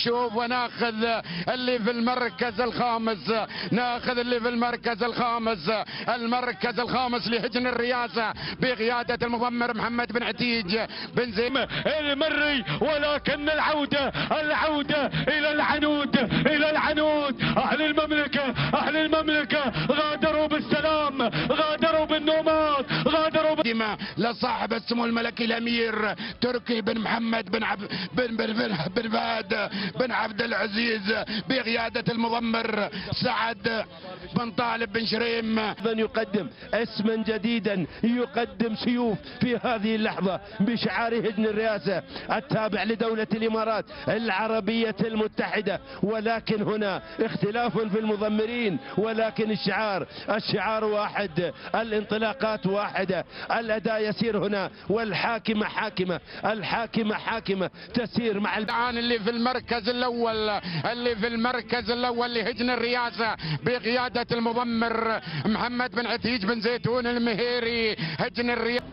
ونشوف وناخذ اللي في المركز الخامس، ناخذ اللي في المركز الخامس، المركز الخامس لهجن الرئاسة بقيادة المضمر محمد بن عتيج بن زيد المري. ولكن العودة إلى العنود، إلى العنود. أهل المملكة غادروا بالسلام، غادروا بالنومات، غادروا لصاحب السمو الملكي الأمير تركي بن محمد بن فهد بن عبد العزيز بقيادة المضمر سعد بن طالب بن شريم. يقدم اسما جديدا، يقدم سيوف في هذه اللحظة بشعار هجن الرئاسة التابع لدولة الإمارات العربية المتحدة. ولكن هنا اختلاف في المضمرين، ولكن الشعار واحد، الانطلاقات واحدة، الأداء يسير هنا، والحاكمة حاكمة، الحاكمة حاكمة تسير مع الآن اللي في المركز الأول لهجن الرئاسة بقيادة المضمر محمد بن عتيج بن زيتون المهيري. هجن الرئاسة